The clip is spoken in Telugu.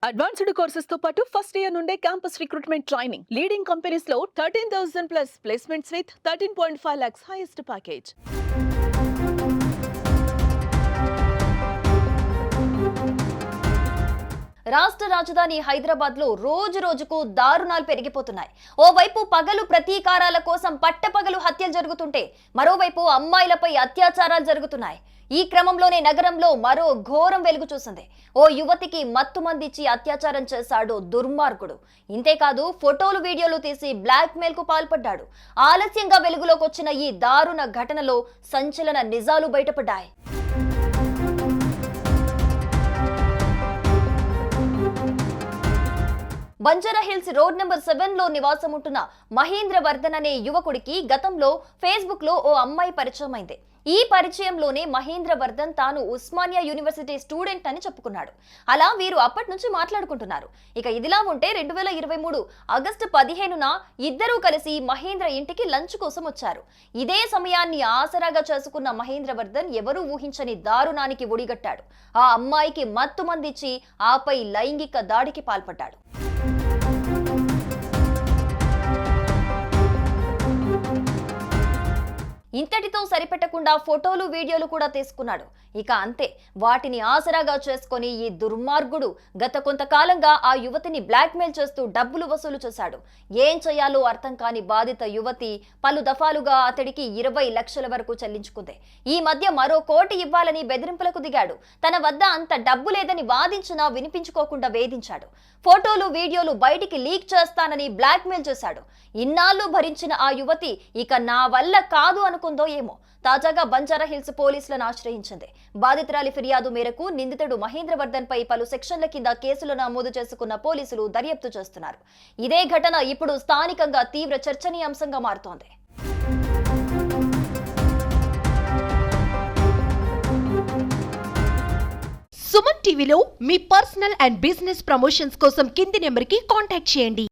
అడ్వాన్స్డ్ కోర్సెస్ తో పాటు ఫస్ట్ ఇయర్ నుండే campus recruitment training leading companies లో 13,000 plus placements with 13.5 lakhs highest package. రాష్ట్ర రాజధాని హైదరాబాద్ లో రోజు రోజుకు దారుణాలు పెరిగిపోతున్నాయి. ఓవైపు పగలు ప్రతీకారాల కోసం పట్టపగలు హత్యలు జరుగుతుంటే మరోవైపు అమ్మాయిలపై అత్యాచారాలు జరుగుతున్నాయి. ఈ క్రమంలోనే నగరంలో మరో ఘోరం వెలుగు చూసింది. ఓ యువతికి మత్తు మందిచ్చి అత్యాచారం చేశాడు దుర్మార్గుడు. ఇంతేకాదు ఫోటోలు వీడియోలు తీసి బ్లాక్ మెయిల్ కు పాల్పడ్డాడు. ఆలస్యంగా వెలుగులోకి వచ్చిన ఈ దారుణ ఘటనలో సంచలన నిజాలు బయటపడ్డాయి. బంజారాహిల్స్ రోడ్ నెంబర్ 7 లో నివాసం ఉంటున్న మహేంద్ర వర్ధన్ అనే యువకుడికి గతంలో ఫేస్బుక్ లో ఓ అమ్మాయి పరిచయం అయింది. ఈ పరిచయంలోనే మహేంద్ర వర్ధన్ తాను ఉస్మానియా యూనివర్సిటీ స్టూడెంట్ అని చెప్పుకున్నాడు. అలా వీరు అప్పటి నుంచి మాట్లాడుకుంటున్నారు. ఇక ఇదిలా ఉంటే 2023 ఆగస్టు 15న ఇద్దరూ కలిసి మహేంద్ర ఇంటికి లంచ్ కోసం వచ్చారు. ఇదే సమయాన్ని ఆసరాగా చేసుకున్న మహేంద్ర వర్ధన్ ఎవరూ ఊహించని దారుణానికి ఒడిగట్టాడు. ఆ అమ్మాయికి మత్తు మందిచ్చి ఆపై లైంగిక దాడికి పాల్పడ్డాడు. ఇంతటితో సరిపెట్టకుండా ఫోటోలు వీడియోలు కూడా తీసుకున్నాడు. ఇక అంతే, వాటిని ఆసరాగా చేసుకొని ఈ దుర్మార్గుడు గత కొంతకాలంగా ఆ యువతిని బ్లాక్మెయిల్ చేస్తూ డబ్బులు వసూలు చేశాడు. ఏం చేయాలో అర్థం కాని బాధిత యువతి పలు దఫాలుగా అతడికి 20 లక్షల వరకు చెల్లించుకుంది. ఈ మధ్య మరో 1 కోటి ఇవ్వాలని బెదిరింపులకు దిగాడు. తన వద్ద అంత డబ్బు లేదని వాదించినా వినిపించుకోకుండా వేధించాడు. ఫోటోలు వీడియోలు బయటికి లీక్ చేస్తానని బ్లాక్మెయిల్ చేశాడు. ఇన్నాళ్ళు భరించిన ఆ యువతి ఇక నా వల్ల కాదు అనుకుందో ఏమో తాజాగా బంజారాహిల్స్ పోలీసులను ఆశ్రయించింది. బాధితురాలి ఫిర్యాదు మేరకు నిందితుడు మహేంద్ర వర్ధన్ పై పలు సెక్షన్ల కింద కేసులు నమోదు చేసుకున్న పోలీసులు దర్యాప్తు చేస్తున్నారు. ఇదే ఘటన ఇప్పుడు స్థానికంగా తీవ్ర చర్చనీయాంశంగా మారుతోంది. సుమన్ టీవీలో మీ పర్సనల్ అండ్ బిజినెస్ ప్రమోషన్స్ కోసం కింది నెంబర్కి కాంటాక్ట్ చేయండి.